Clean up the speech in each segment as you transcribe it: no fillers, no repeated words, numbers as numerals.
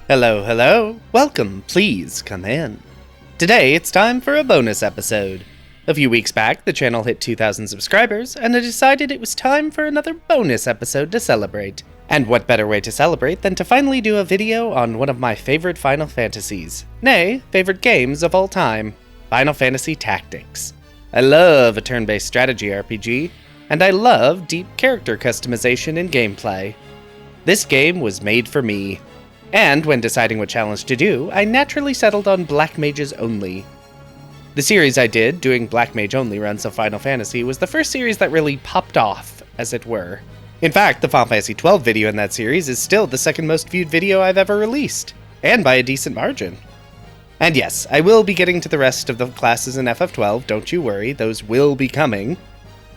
Hello, hello. Welcome, please come in. Today, it's time for a bonus episode. A few weeks back, the channel hit 2,000 subscribers, and I decided it was time for another bonus episode to celebrate. And what better way to celebrate than to finally do a video on one of my favorite Final Fantasies, nay, favorite games of all time, Final Fantasy Tactics. I love a turn-based strategy RPG, and I love deep character customization and gameplay. This game was made for me. And when deciding what challenge to do, I naturally settled on Black Mages Only. The series I did, doing Black Mage Only runs of Final Fantasy, was the first series that really popped off, as it were. In fact, the Final Fantasy XII video in that series is still the second most viewed video I've ever released, and by a decent margin. And yes, I will be getting to the rest of the classes in FF12, don't you worry, those will be coming.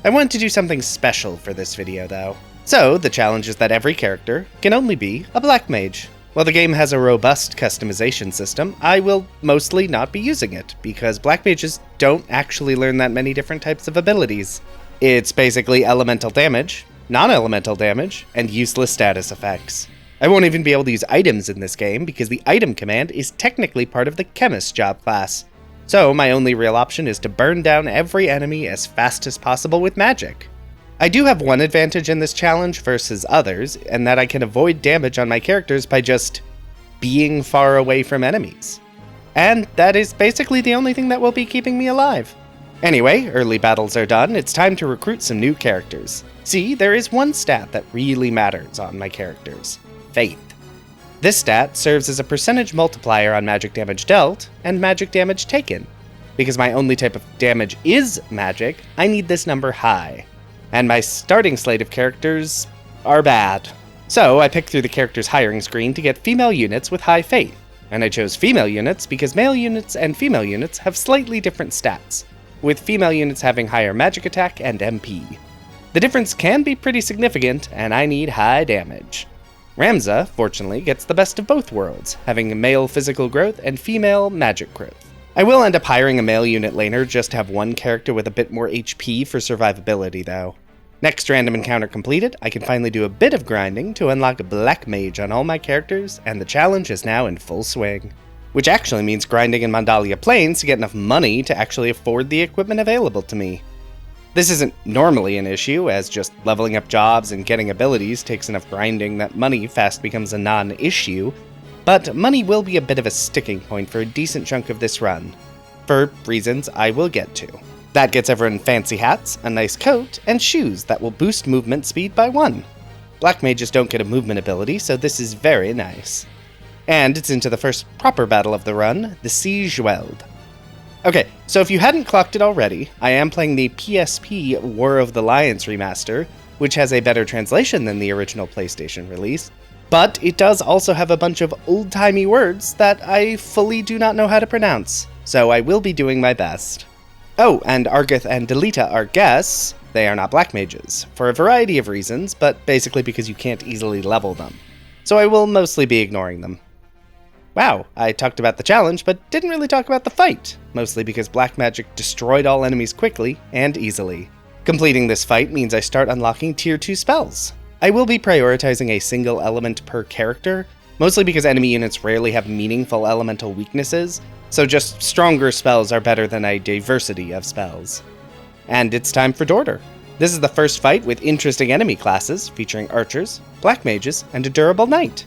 I want to do something special for this video though. So, the challenge is that every character can only be a Black Mage. While the game has a robust customization system, I will mostly not be using it, because Black Mages don't actually learn that many different types of abilities. It's basically elemental damage, non-elemental damage, and useless status effects. I won't even be able to use items in this game, because the item command is technically part of the Chemist job class. So my only real option is to burn down every enemy as fast as possible with magic. I do have one advantage in this challenge versus others, and that I can avoid damage on my characters by just being far away from enemies. And that is basically the only thing that will be keeping me alive. Anyway, early battles are done, it's time to recruit some new characters. See, there is one stat that really matters on my characters: Faith. This stat serves as a percentage multiplier on magic damage dealt and magic damage taken. Because my only type of damage is magic, I need this number high. And my starting slate of characters are bad. So I picked through the characters hiring screen to get female units with high faith, and I chose female units because male units and female units have slightly different stats, with female units having higher magic attack and MP. The difference can be pretty significant, and I need high damage. Ramza, fortunately, gets the best of both worlds, having male physical growth and female magic growth. I will end up hiring a male unit laner just to have one character with a bit more HP for survivability though. Next random encounter completed, I can finally do a bit of grinding to unlock a Black Mage on all my characters, and the challenge is now in full swing. Which actually means grinding in Mandalia Plains to get enough money to actually afford the equipment available to me. This isn't normally an issue, as just leveling up jobs and getting abilities takes enough grinding that money fast becomes a non-issue, but money will be a bit of a sticking point for a decent chunk of this run, for reasons I will get to. That gets everyone fancy hats, a nice coat, and shoes that will boost movement speed by 1. Black Mages don't get a movement ability, so this is very nice. And it's into the first proper battle of the run, the Siege Weld. Okay, so if you hadn't clocked it already, I am playing the PSP War of the Lions remaster, which has a better translation than the original PlayStation release, but it does also have a bunch of old-timey words that I fully do not know how to pronounce, so I will be doing my best. Oh, and Argith and Delita are guests. They are not Black Mages, for a variety of reasons, but basically because you can't easily level them. So I will mostly be ignoring them. Wow, I talked about the challenge, but didn't really talk about the fight, mostly because Black Magic destroyed all enemies quickly and easily. Completing this fight means I start unlocking Tier 2 spells. I will be prioritizing a single element per character, mostly because enemy units rarely have meaningful elemental weaknesses, so just stronger spells are better than a diversity of spells. And it's time for Dorter. This is the first fight with interesting enemy classes, featuring archers, Black Mages, and a durable knight.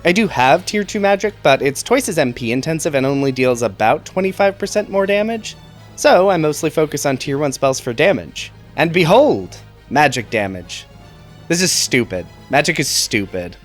I do have Tier 2 magic, but it's twice as MP intensive and only deals about 25% more damage, so I mostly focus on Tier 1 spells for damage. And behold! Magic damage. This is stupid. Magic is stupid.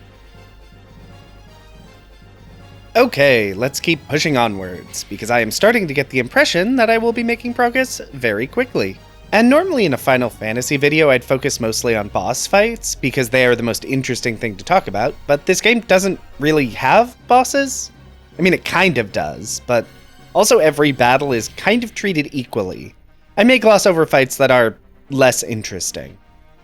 Okay, let's keep pushing onwards, because I am starting to get the impression that I will be making progress very quickly. And normally in a Final Fantasy video I'd focus mostly on boss fights, because they are the most interesting thing to talk about, but this game doesn't really have bosses. I mean, it kind of does, but also every battle is kind of treated equally. I may gloss over fights that are less interesting.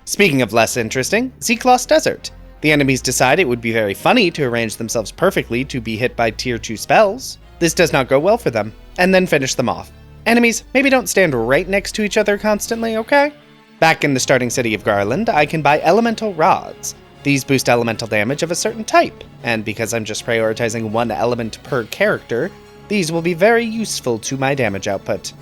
Speaking of less interesting, Zeklos Desert. The enemies decide it would be very funny to arrange themselves perfectly to be hit by Tier 2 spells. This does not go well for them, and then finish them off. Enemies, maybe don't stand right next to each other constantly, okay? Back in the starting city of Garland, I can buy elemental rods. These boost elemental damage of a certain type, and because I'm just prioritizing one element per character, these will be very useful to my damage output.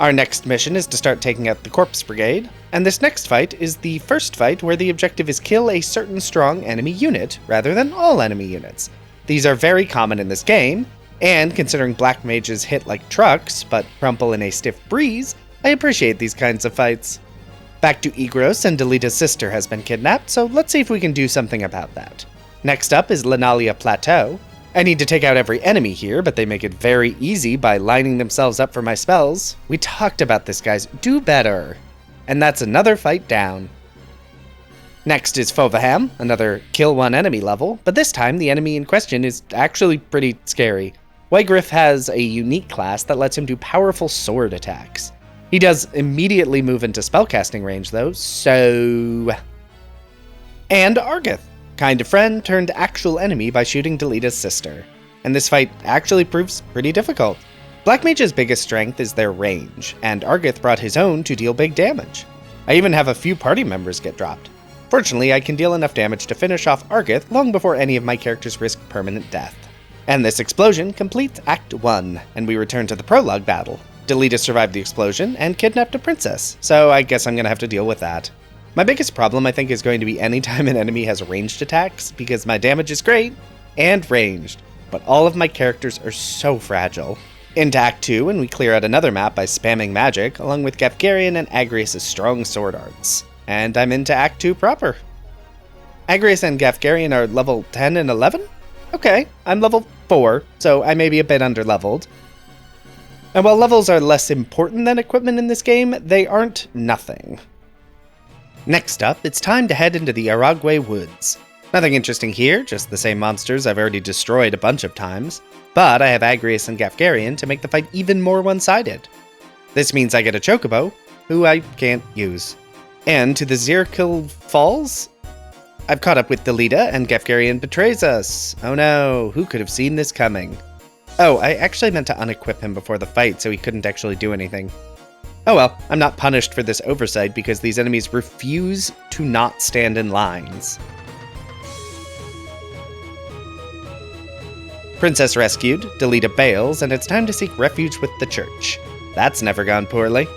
Our next mission is to start taking out the Corpse Brigade, and this next fight is the first fight where the objective is kill a certain strong enemy unit, rather than all enemy units. These are very common in this game, and considering black mages hit like trucks, but crumple in a stiff breeze, I appreciate these kinds of fights. Back to Igros, and Delita's sister has been kidnapped, so let's see if we can do something about that. Next up is Linalia Plateau. I need to take out every enemy here, but they make it very easy by lining themselves up for my spells. We talked about this, guys. Do better. And that's another fight down. Next is Fovaham, another kill one enemy level, but this time the enemy in question is actually pretty scary. Wygriff has a unique class that lets him do powerful sword attacks. He does immediately move into spellcasting range though, so... And Argith, kind of friend turned actual enemy by shooting Delita's sister. And this fight actually proves pretty difficult. Black Mage's biggest strength is their range, and Argith brought his own to deal big damage. I even have a few party members get dropped. Fortunately, I can deal enough damage to finish off Argith long before any of my characters risk permanent death. And this explosion completes Act 1, and we return to the prologue battle. Delita survived the explosion and kidnapped a princess, so I guess I'm gonna have to deal with that. My biggest problem, I think, is going to be anytime an enemy has ranged attacks, because my damage is great and ranged, but all of my characters are so fragile. Into Act 2, and we clear out another map by spamming magic, along with Gefgarian and Agrius' strong sword arts. And I'm into Act 2 proper. Agrius and Gefgarian are level 10 and 11? Okay, I'm level 4, so I may be a bit underleveled. And while levels are less important than equipment in this game, they aren't nothing. Next up, it's time to head into the Aragwe Woods. Nothing interesting here, just the same monsters I've already destroyed a bunch of times, but I have Agrius and Gefgarian to make the fight even more one-sided. This means I get a Chocobo, who I can't use. And to the Zirkil Falls? I've caught up with Delita, and Gefgarian betrays us. Oh no, who could have seen this coming? Oh, I actually meant to unequip him before the fight so he couldn't actually do anything. Oh well, I'm not punished for this oversight because these enemies refuse to not stand in lines. Princess rescued, Delita bails, and it's time to seek refuge with the church. That's never gone poorly.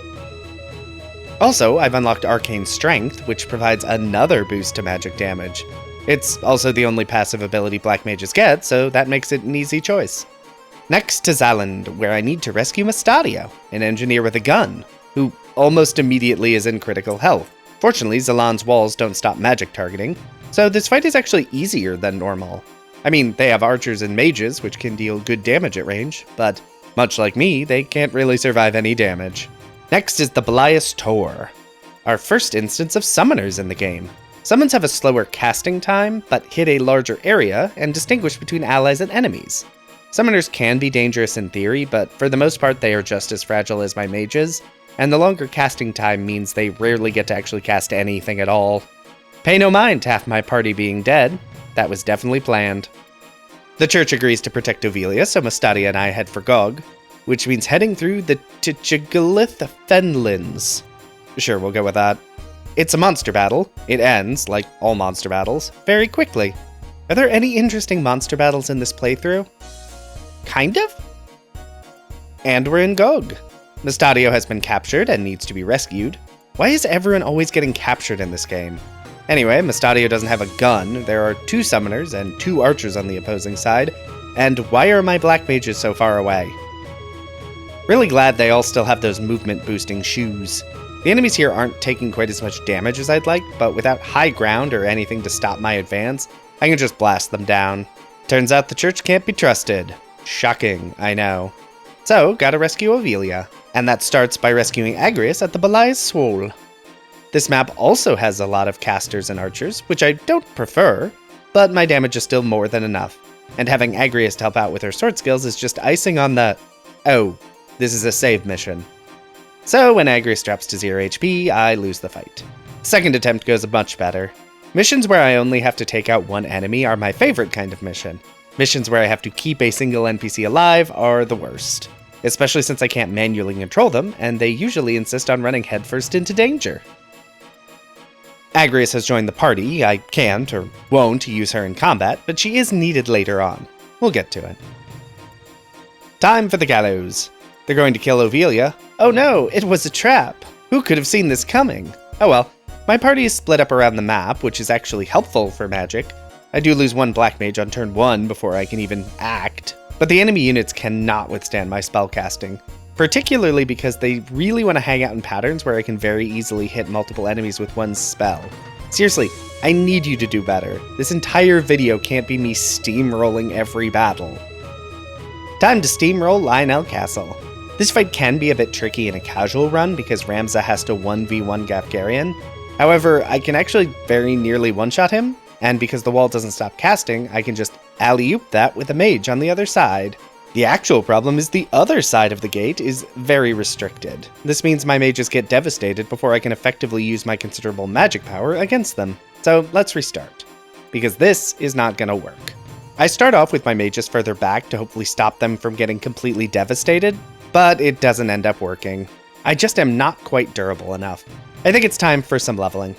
Also, I've unlocked Arcane Strength, which provides another boost to magic damage. It's also the only passive ability Black Mages get, so that makes it an easy choice. Next to Zaland, where I need to rescue Mustadio, an engineer with a gun, who almost immediately is in critical health. Fortunately, Zaland's walls don't stop magic targeting, so this fight is actually easier than normal. I mean, they have archers and mages, which can deal good damage at range, but much like me, they can't really survive any damage. Next is the Belias Tor, our first instance of summoners in the game. Summons have a slower casting time, but hit a larger area and distinguish between allies and enemies. Summoners can be dangerous in theory, but for the most part they are just as fragile as my mages, and the longer casting time means they rarely get to actually cast anything at all. Pay no mind to half my party being dead. That was definitely planned. The church agrees to protect Ovelia, so Mustadia and I head for Gog, which means heading through the Tichigalith Fenlands. Sure, we'll go with that. It's a monster battle. It ends, like all monster battles, very quickly. Are there any interesting monster battles in this playthrough? Kind of? And we're in Gog. Mustadio has been captured and needs to be rescued. Why is everyone always getting captured in this game? Anyway, Mustadio doesn't have a gun, there are 2 summoners and 2 archers on the opposing side, and why are my black mages so far away? Really glad they all still have those movement boosting shoes. The enemies here aren't taking quite as much damage as I'd like, but without high ground or anything to stop my advance, I can just blast them down. Turns out the church can't be trusted. Shocking, I know. So, gotta rescue Ovelia, and that starts by rescuing Agrius at the Belias Swole. This map also has a lot of casters and archers, which I don't prefer, but my damage is still more than enough, and having Agrius to help out with her sword skills is just icing on the, oh, this is a save mission. So when Agrius drops to 0 HP, I lose the fight. Second attempt goes much better. Missions where I only have to take out one enemy are my favorite kind of mission. Missions where I have to keep a single NPC alive are the worst, especially since I can't manually control them, and they usually insist on running headfirst into danger. Agrias has joined the party. I can't or won't use her in combat, but she is needed later on. We'll get to it. Time for the gallows. They're going to kill Ovelia. Oh no, it was a trap. Who could have seen this coming? Oh well, my party is split up around the map, which is actually helpful for magic. I do lose one black mage on turn 1 before I can even act, but the enemy units cannot withstand my spellcasting, particularly because they really want to hang out in patterns where I can very easily hit multiple enemies with one spell. Seriously, I need you to do better. This entire video can't be me steamrolling every battle. Time to steamroll Lionel Castle. This fight can be a bit tricky in a casual run because Ramza has to 1v1 Gafgarian. However, I can actually very nearly one-shot him, and because the wall doesn't stop casting, I can just alley-oop that with a mage on the other side. The actual problem is the other side of the gate is very restricted. This means my mages get devastated before I can effectively use my considerable magic power against them. So let's restart, because this is not gonna work. I start off with my mages further back to hopefully stop them from getting completely devastated, but it doesn't end up working. I just am not quite durable enough. I think it's time for some leveling.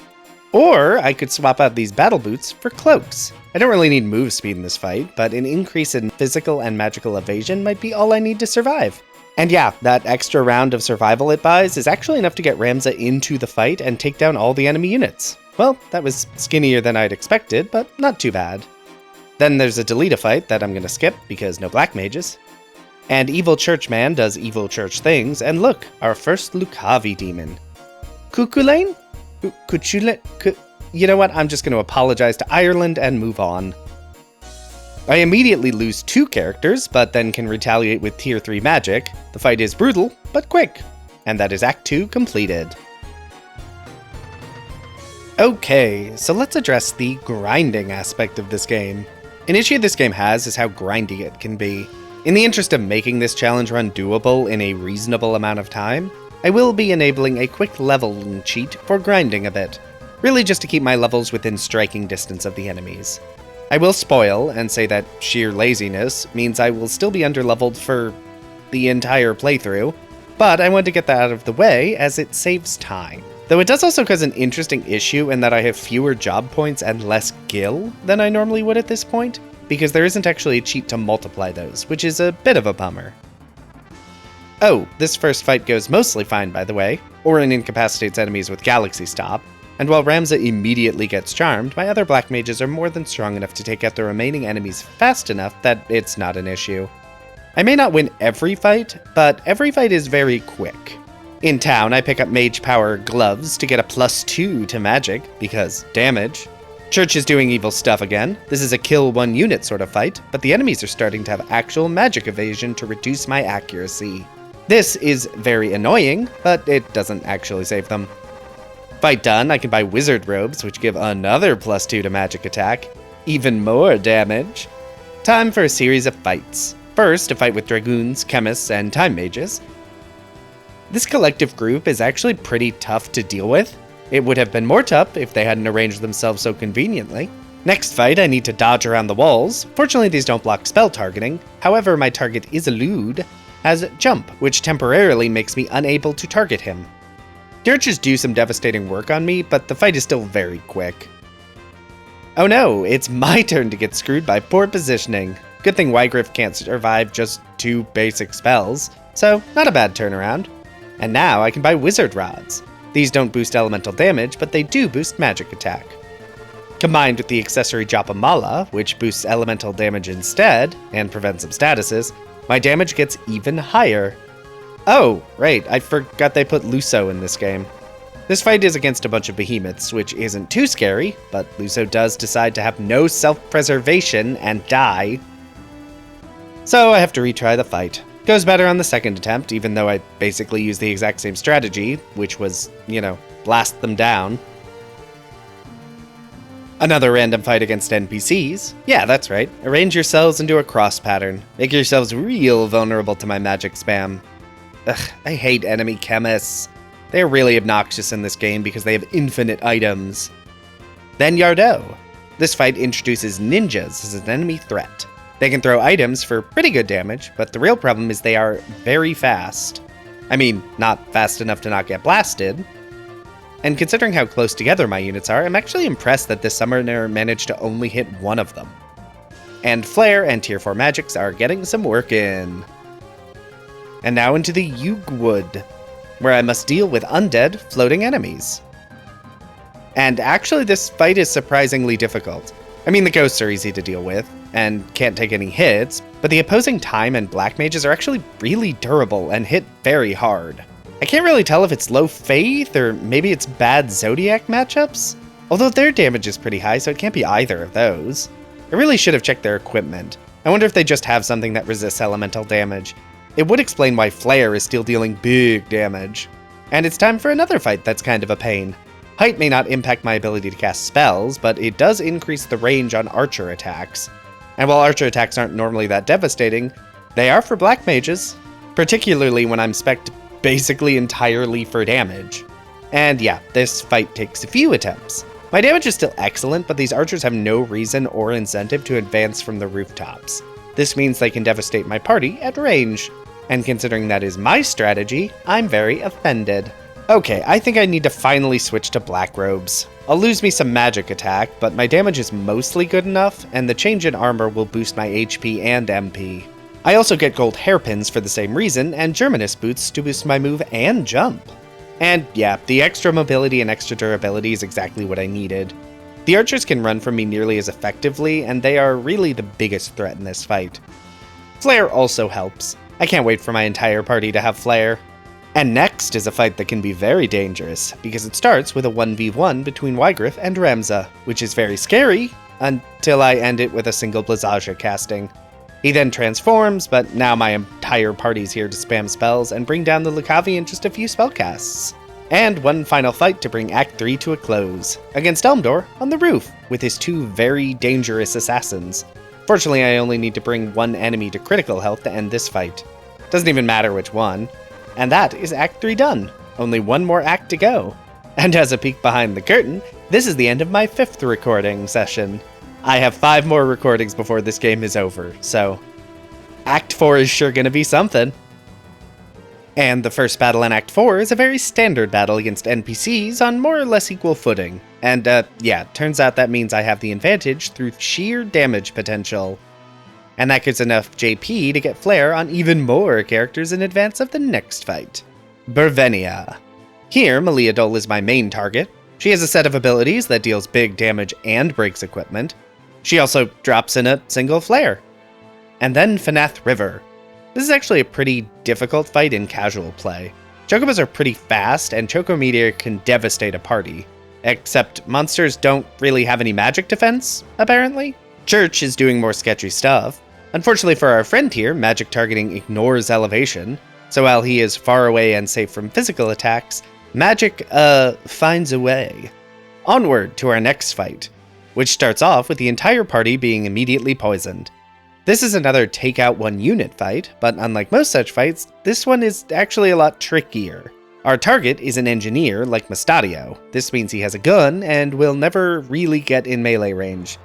Or I could swap out these battle boots for cloaks. I don't really need move speed in this fight, but an increase in physical and magical evasion might be all I need to survive. And yeah, that extra round of survival it buys is actually enough to get Ramza into the fight and take down all the enemy units. Well, that was skinnier than I'd expected, but not too bad. Then there's a Delita fight that I'm gonna skip because no black mages. And Evil Churchman does evil church things, and look, our first Lucavi demon. Cuchulainn? You know what, I'm just going to apologize to Ireland and move on. I immediately lose 2 characters, but then can retaliate with tier 3 magic. The fight is brutal, but quick. And that is Act 2 completed. Okay, so let's address the grinding aspect of this game. An issue this game has is how grindy it can be. In the interest of making this challenge run doable in a reasonable amount of time, I will be enabling a quick leveling cheat for grinding a bit, really just to keep my levels within striking distance of the enemies. I will spoil and say that sheer laziness means I will still be underleveled for the entire playthrough, but I want to get that out of the way as it saves time. Though it does also cause an interesting issue in that I have fewer job points and less gil than I normally would at this point, because there isn't actually a cheat to multiply those, which is a bit of a bummer. Oh, this first fight goes mostly fine, by the way. Orin incapacitates enemies with Galaxy Stop, and while Ramza immediately gets charmed, my other black mages are more than strong enough to take out the remaining enemies fast enough that it's not an issue. I may not win every fight, but every fight is very quick. In town, I pick up Mage Power Gloves to get a +2 to magic, because damage. Church is doing evil stuff again. This is a kill 1 unit sort of fight, but the enemies are starting to have actual magic evasion to reduce my accuracy. This is very annoying, but it doesn't actually save them. Fight done, I can buy Wizard Robes, which give another +2 to magic attack. Even more damage. Time for a series of fights. First, a fight with Dragoons, Chemists, and Time Mages. This collective group is actually pretty tough to deal with. It would have been more tough if they hadn't arranged themselves so conveniently. Next fight, I need to dodge around the walls. Fortunately, these don't block spell targeting. However, my target is Elude, has Jump, which temporarily makes me unable to target him. The archers do some devastating work on me, but the fight is still very quick. Oh no, it's my turn to get screwed by poor positioning. Good thing Wygriff can't survive just 2 basic spells, so not a bad turnaround. And now I can buy Wizard Rods. These don't boost elemental damage, but they do boost magic attack. Combined with the accessory Japamala, which boosts elemental damage instead, and prevents some statuses, my damage gets even higher. Oh, right, I forgot they put Luso in this game. This fight is against a bunch of behemoths, which isn't too scary, but Luso does decide to have no self-preservation and die. So I have to retry the fight. Goes better on the second attempt, even though I basically used the exact same strategy, which was, blast them down. Another random fight against NPCs. Yeah, that's right. Arrange yourselves into a cross pattern. Make yourselves real vulnerable to my magic spam. Ugh, I hate enemy chemists. They're really obnoxious in this game because they have infinite items. Then Yardo. This fight introduces ninjas as an enemy threat. They can throw items for pretty good damage, but the real problem is they are very fast. I mean, not fast enough to not get blasted. and considering how close together my units are, I'm actually impressed that this summoner managed to only hit one of them. And Flare and Tier 4 magics are getting some work in. And now into the Yugwood, where I must deal with undead floating enemies. And actually this fight is surprisingly difficult. I mean, the ghosts are easy to deal with, and can't take any hits, but the opposing Time and Black Mages are actually really durable and hit very hard. I can't really tell if it's low faith, or maybe it's bad Zodiac matchups, although their damage is pretty high, so it can't be either of those. I really should have checked their equipment. I wonder if they just have something that resists elemental damage. It would explain why Flare is still dealing big damage. And it's time for another fight that's kind of a pain. Height may not impact my ability to cast spells, but it does increase the range on archer attacks. And while archer attacks aren't normally that devastating, they are for black mages, particularly when I'm spec'd basically entirely for damage. And yeah, this fight takes a few attempts. My damage is still excellent, but these archers have no reason or incentive to advance from the rooftops. This means they can devastate my party at range. And considering that is my strategy, I'm very offended. Okay, I think I need to finally switch to black robes. I'll lose me some magic attack, but my damage is mostly good enough, and the change in armor will boost my HP and MP. I also get gold hairpins for the same reason, and Germanus boots to boost my move and jump. And yeah, the extra mobility and extra durability is exactly what I needed. The archers can run from me nearly as effectively, and they are really the biggest threat in this fight. Flare also helps. I can't wait for my entire party to have Flare. And next is a fight that can be very dangerous, because it starts with a 1v1 between Wygriff and Ramza, which is very scary, until I end it with a single Blizzaja casting. He then transforms, but now my entire party's here to spam spells and bring down the Lucavi in just a few spellcasts. And one final fight to bring Act 3 to a close, against Elmdor on the roof, with his two very dangerous assassins. Fortunately, I only need to bring one enemy to critical health to end this fight. Doesn't even matter which one. And that is Act 3 done. Only one more act to go. And as a peek behind the curtain, this is the end of my 5th recording session. I have 5 more recordings before this game is over, so Act 4 is sure gonna be something. And the first battle in Act 4 is a very standard battle against NPCs on more or less equal footing. And yeah, turns out that means I have the advantage through sheer damage potential. And that gives enough JP to get Flare on even more characters in advance of the next fight. Bervenia. Here, Meliadol is my main target. She has a set of abilities that deals big damage and breaks equipment. She also drops in a single Flare. And then Fanath River. This is actually a pretty difficult fight in casual play. Chocobos are pretty fast, and Choco Meteor can devastate a party. Except monsters don't really have any magic defense, apparently. Church is doing more sketchy stuff. Unfortunately for our friend here, magic targeting ignores elevation, so while he is far away and safe from physical attacks, magic, finds a way. Onward to our next fight, which starts off with the entire party being immediately poisoned. This is another take out one unit fight, but unlike most such fights, this one is actually a lot trickier. Our target is an engineer like Mustadio. This means he has a gun and will never really get in melee range.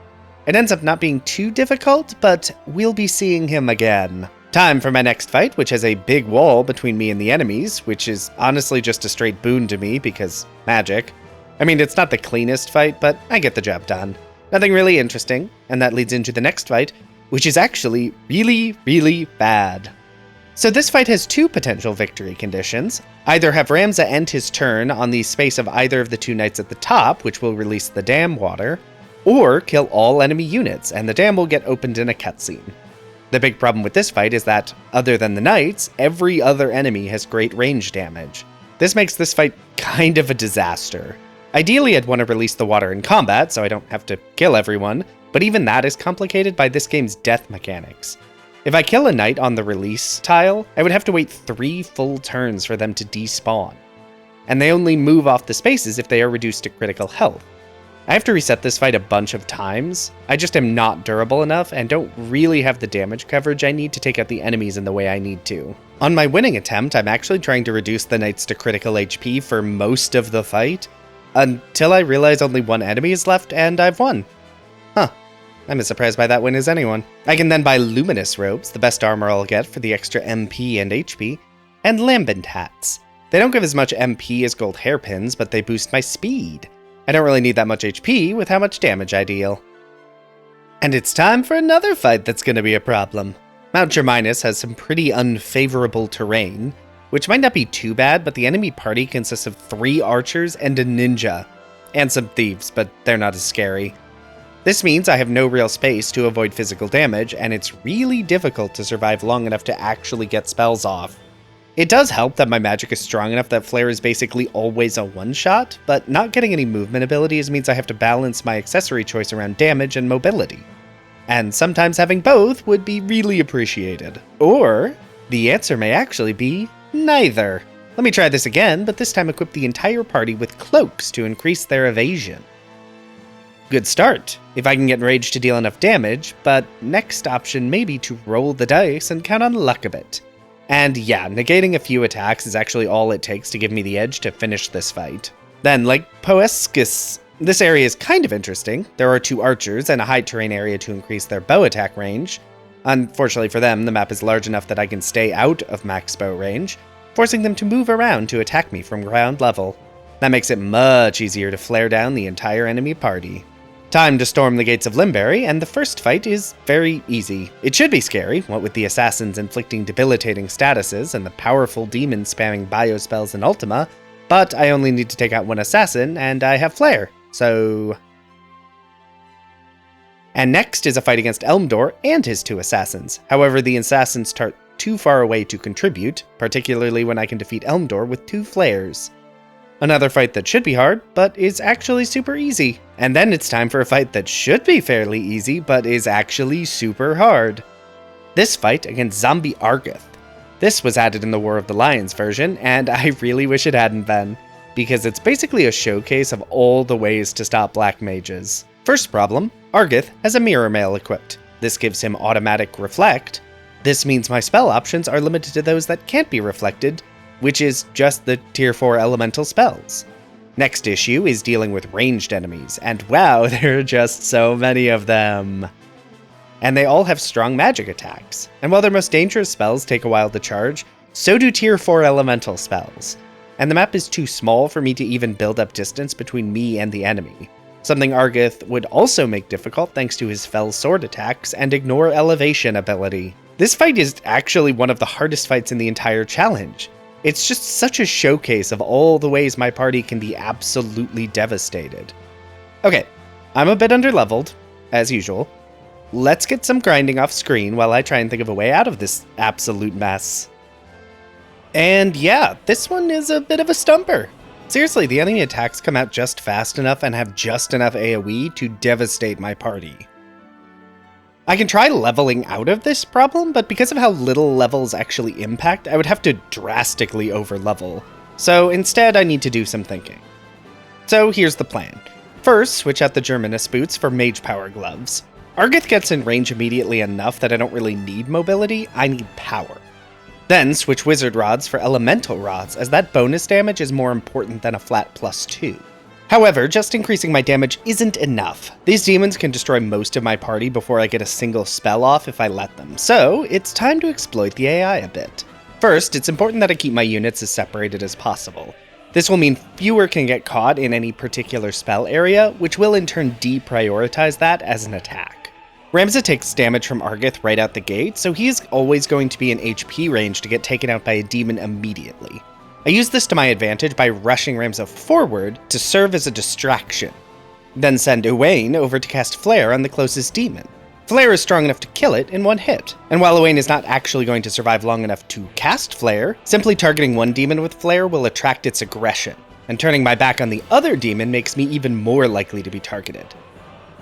It ends up not being too difficult, but we'll be seeing him again. Time for my next fight, which has a big wall between me and the enemies, which is honestly just a straight boon to me because magic. I mean, it's not the cleanest fight, but I get the job done. Nothing really interesting, and that leads into the next fight, which is actually really, really bad. So this fight has 2 potential victory conditions. Either have Ramza end his turn on the space of either of the 2 knights at the top, which will release the dam water, or kill all enemy units, and the dam will get opened in a cutscene. The big problem with this fight is that, other than the knights, every other enemy has great range damage. This makes this fight kind of a disaster. Ideally, I'd want to release the water in combat, so I don't have to kill everyone, but even that is complicated by this game's death mechanics. If I kill a knight on the release tile, I would have to wait 3 full turns for them to despawn. And they only move off the spaces if they are reduced to critical health. I have to reset this fight a bunch of times. I just am not durable enough and don't really have the damage coverage I need to take out the enemies in the way I need to. On my winning attempt, I'm actually trying to reduce the knights to critical HP for most of the fight, until I realize only 1 enemy is left and I've won. Huh. I'm as surprised by that win as anyone. I can then buy Luminous Robes, the best armor I'll get for the extra MP and HP, and Lambent Hats. They don't give as much MP as gold hairpins, but they boost my speed. I don't really need that much HP with how much damage I deal. And it's time for another fight that's going to be a problem. Mount Germinus has some pretty unfavorable terrain, which might not be too bad, but the enemy party consists of 3 archers and a ninja. And some thieves, but they're not as scary. This means I have no real space to avoid physical damage, and it's really difficult to survive long enough to actually get spells off. It does help that my magic is strong enough that Flare is basically always a one-shot, but not getting any movement abilities means I have to balance my accessory choice around damage and mobility. And sometimes having both would be really appreciated. Or the answer may actually be neither. Let me try this again, but this time equip the entire party with cloaks to increase their evasion. Good start, if I can get Rage to deal enough damage, but next option may be to roll the dice and count on luck a bit. And yeah, negating a few attacks is actually all it takes to give me the edge to finish this fight. Then, like Poescus, this area is kind of interesting. There are 2 archers and a high terrain area to increase their bow attack range. Unfortunately for them, the map is large enough that I can stay out of max bow range, forcing them to move around to attack me from ground level. That makes it much easier to flare down the entire enemy party. Time to storm the gates of Limberry, and the first fight is very easy. It should be scary, what with the assassins inflicting debilitating statuses and the powerful demons spamming biospells in Ultima, but I only need to take out 1 assassin, and I have Flare, so... And next is a fight against Elmdor and his 2 assassins. However, the assassins start too far away to contribute, particularly when I can defeat Elmdor with 2 flares. Another fight that should be hard, but is actually super easy. And then it's time for a fight that should be fairly easy, but is actually super hard. This fight against Zombie Argeth. This was added in the War of the Lions version, and I really wish it hadn't been, because it's basically a showcase of all the ways to stop black mages. First problem, Argeth has a mirror mail equipped. This gives him automatic reflect. This means my spell options are limited to those that can't be reflected, which is just the tier 4 elemental spells. Next issue is dealing with ranged enemies, and wow, there are just so many of them. And they all have strong magic attacks, and while their most dangerous spells take a while to charge, so do tier 4 elemental spells. And the map is too small for me to even build up distance between me and the enemy, something Argeth would also make difficult thanks to his fell sword attacks and ignore elevation ability. This fight is actually one of the hardest fights in the entire challenge. It's just such a showcase of all the ways my party can be absolutely devastated. Okay, I'm a bit underleveled, as usual. Let's get some grinding off screen while I try and think of a way out of this absolute mess. And yeah, this one is a bit of a stumper. Seriously, the enemy attacks come out just fast enough and have just enough AoE to devastate my party. I can try leveling out of this problem, but because of how little levels actually impact, I would have to drastically overlevel. So instead, I need to do some thinking. So here's the plan. First, switch out the Germinus boots for mage power gloves. Argeth gets in range immediately enough that I don't really need mobility, I need power. Then switch wizard rods for elemental rods, as that bonus damage is more important than a flat +2. However, just increasing my damage isn't enough. These demons can destroy most of my party before I get a single spell off if I let them, so it's time to exploit the AI a bit. First, it's important that I keep my units as separated as possible. This will mean fewer can get caught in any particular spell area, which will in turn deprioritize that as an attack. Ramza takes damage from Argeth right out the gate, so he is always going to be in HP range to get taken out by a demon immediately. I use this to my advantage by rushing Ramza forward to serve as a distraction. Then send Uwain over to cast Flare on the closest demon. Flare is strong enough to kill it in one hit, and while Uwain is not actually going to survive long enough to cast Flare, simply targeting one demon with Flare will attract its aggression, and turning my back on the other demon makes me even more likely to be targeted.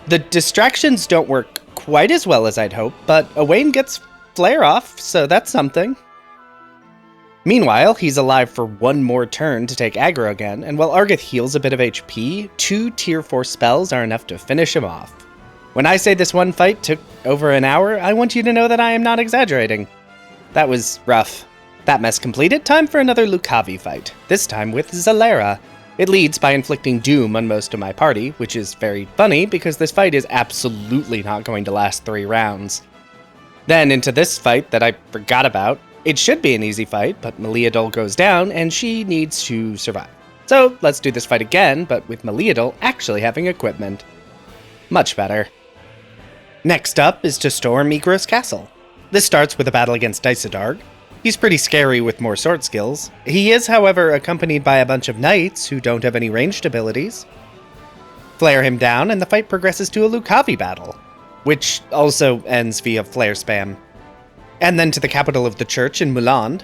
The distractions don't work quite as well as I'd hoped, but Uwain gets Flare off, so that's something. Meanwhile, he's alive for one more turn to take aggro again, and while Argeth heals a bit of HP, 2 tier 4 spells are enough to finish him off. When I say this one fight took over an hour, I want you to know that I am not exaggerating. That was rough. That mess completed, time for another Lucavi fight, this time with Zalera. It leads by inflicting doom on most of my party, which is very funny because this fight is absolutely not going to last 3 rounds. Then into this fight that I forgot about, It should be an easy fight, but Meliadol goes down and she needs to survive. So let's do this fight again, but with Meliadol actually having equipment. Much better. Next up is to storm Migros Castle. This starts with a battle against Dysadarg. He's pretty scary with more sword skills. He is, however, accompanied by a bunch of knights who don't have any ranged abilities. Flare him down, and the fight progresses to a Lucavi battle, which also ends via flare spam. And then to the capital of the church in Muland.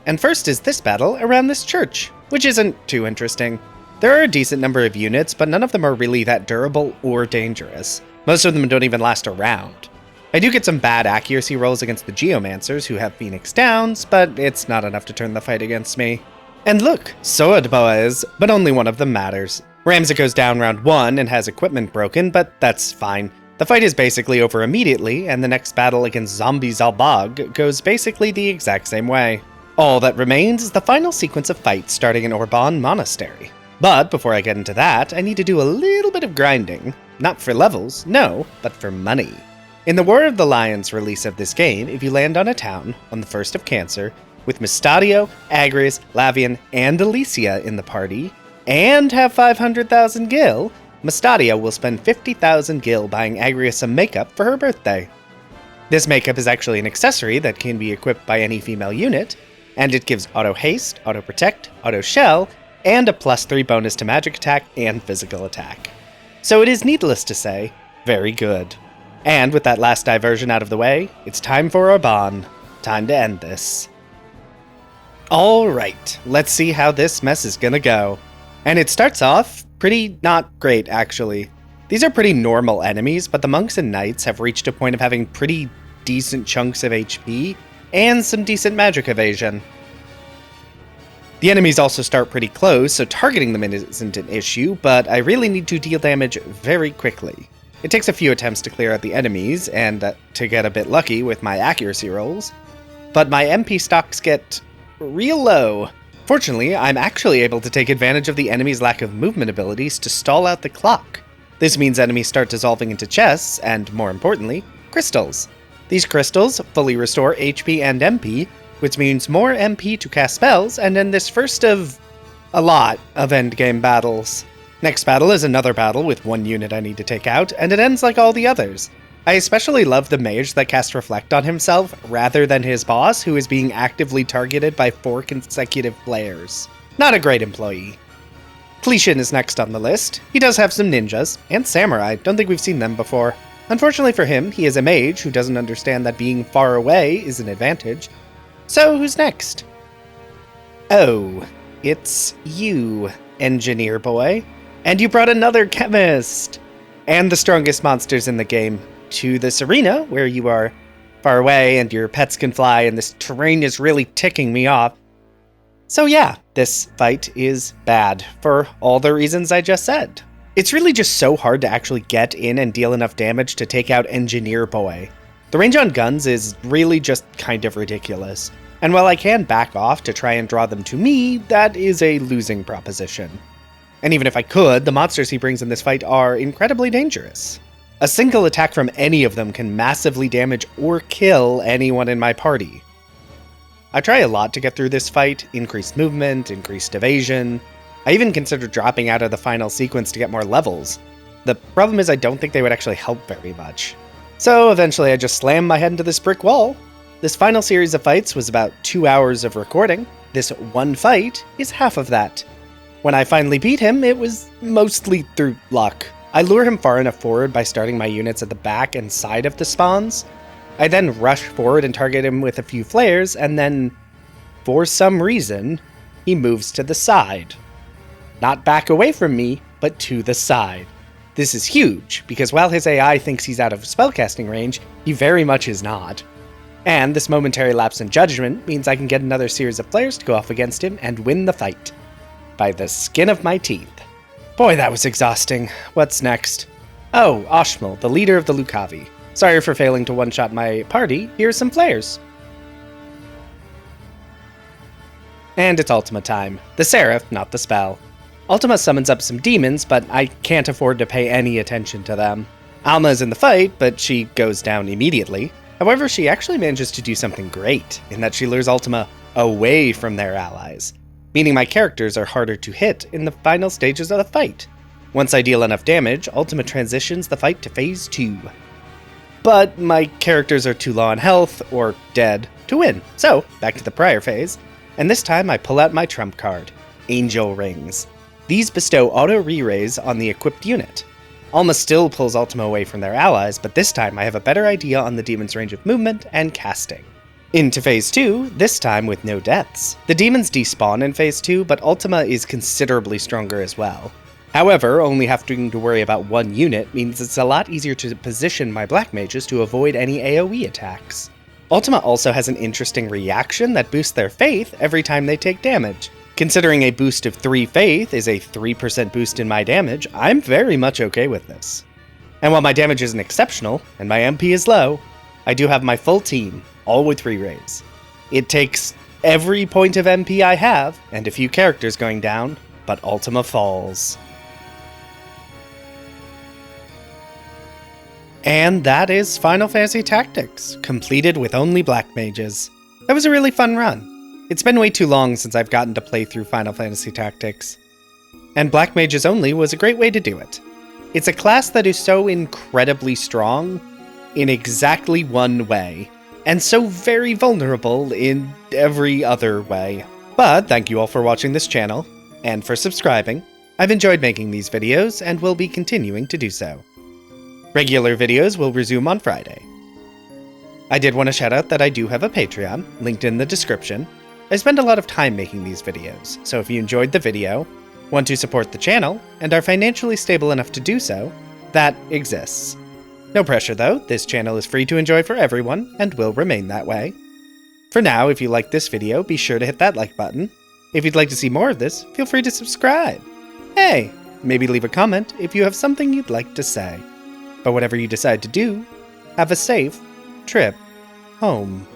And first is this battle around this church, which isn't too interesting. There are a decent number of units, but none of them are really that durable or dangerous. Most of them don't even last a round. I do get some bad accuracy rolls against the Geomancers who have Phoenix Downs, but it's not enough to turn the fight against me. And look, sword boys, but only one of them matters. Ramza goes down round 1 and has equipment broken, but that's fine. The fight is basically over immediately, and the next battle against Zombie Zalbag goes basically the exact same way. All that remains is the final sequence of fights starting in Orban Monastery. But before I get into that, I need to do a little bit of grinding. Not for levels, no, but for money. In the War of the Lions release of this game, if you land on a town on the 1st of Cancer, with Mystadio, Agrias, Lavian, and Alicia in the party, and have 500,000 gil, Mystadio will spend 50,000 gil buying Agrias some makeup for her birthday. This makeup is actually an accessory that can be equipped by any female unit, and it gives auto haste, auto protect, auto shell, and a +3 bonus to magic attack and physical attack. So it is needless to say, very good. And with that last diversion out of the way, it's time for Orban. Time to end this. Alright, let's see how this mess is gonna go. And it starts off pretty not great, actually. These are pretty normal enemies, but the monks and knights have reached a point of having pretty decent chunks of HP, and some decent magic evasion. The enemies also start pretty close, so targeting them isn't an issue, but I really need to deal damage very quickly. It takes a few attempts to clear out the enemies, and to get a bit lucky with my accuracy rolls, but my MP stocks get real low. Fortunately, I'm actually able to take advantage of the enemy's lack of movement abilities to stall out the clock. This means enemies start dissolving into chests, and more importantly, crystals. These crystals fully restore HP and MP, which means more MP to cast spells, and end this first of a lot of endgame battles. Next battle is another battle with one unit I need to take out, and it ends like all the others. I especially love the mage that casts Reflect on himself, rather than his boss, who is being actively targeted by 4 consecutive flares. Not a great employee. Clishin is next on the list. He does have some ninjas, and samurai, don't think we've seen them before. Unfortunately for him, he is a mage who doesn't understand that being far away is an advantage. So who's next? Oh, it's you, engineer boy. And you brought another chemist! And the strongest monsters in the game to this arena, where you are far away and your pets can fly and this terrain is really ticking me off. So yeah, this fight is bad, for all the reasons I just said. It's really just so hard to actually get in and deal enough damage to take out Engineer Boy. The range on guns is really just kind of ridiculous, and while I can back off to try and draw them to me, that is a losing proposition. And even if I could, the monsters he brings in this fight are incredibly dangerous. A single attack from any of them can massively damage or kill anyone in my party. I try a lot to get through this fight, increased movement, increased evasion. I even considered dropping out of the final sequence to get more levels. The problem is I don't think they would actually help very much. So eventually I just slammed my head into this brick wall. This final series of fights was about 2 hours of recording. This one fight is half of that. When I finally beat him, it was mostly through luck. I lure him far enough forward by starting my units at the back and side of the spawns. I then rush forward and target him with a few flares, and then, for some reason, he moves to the side. Not back away from me, but to the side. This is huge, because while his AI thinks he's out of spellcasting range, he very much is not. And this momentary lapse in judgment means I can get another series of flares to go off against him and win the fight. By the skin of my teeth. Boy, that was exhausting. What's next? Oh, Oshmal, the leader of the Lucavi. Sorry for failing to one-shot my party. Here's some flares. And it's Ultima time. The Seraph, not the spell. Ultima summons up some demons, but I can't afford to pay any attention to them. Alma is in the fight, but she goes down immediately. However, she actually manages to do something great, in that she lures Ultima away from their allies, meaning my characters are harder to hit in the final stages of the fight. Once I deal enough damage, Ultima transitions the fight to Phase 2. But my characters are too low on health, or dead, to win, so back to the prior phase, and this time I pull out my trump card, Angel Rings. These bestow auto re-raise on the equipped unit. Alma still pulls Ultima away from their allies, but this time I have a better idea on the demon's range of movement and casting. Into Phase 2, this time with no deaths. The demons despawn in Phase 2, but Ultima is considerably stronger as well. However, only having to worry about one unit means it's a lot easier to position my black mages to avoid any AoE attacks. Ultima also has an interesting reaction that boosts their faith every time they take damage. Considering a boost of 3 faith is a 3% boost in my damage, I'm very much okay with this. And while my damage isn't exceptional, and my MP is low, I do have my full team, all with re-raise. It takes every point of MP I have, and a few characters going down, but Ultima falls. And that is Final Fantasy Tactics, completed with only black mages. That was a really fun run. It's been way too long since I've gotten to play through Final Fantasy Tactics, and Black Mages Only was a great way to do it. It's a class that is so incredibly strong in exactly one way, and so very vulnerable in every other way. But thank you all for watching this channel, and for subscribing. I've enjoyed making these videos, and will be continuing to do so. Regular videos will resume on Friday. I did want to shout out that I do have a Patreon, linked in the description. I spend a lot of time making these videos, so if you enjoyed the video, want to support the channel, and are financially stable enough to do so, that exists. No pressure though, this channel is free to enjoy for everyone, and will remain that way. For now, if you liked this video, be sure to hit that like button. If you'd like to see more of this, feel free to subscribe. Hey, maybe leave a comment if you have something you'd like to say. But whatever you decide to do, have a safe trip home.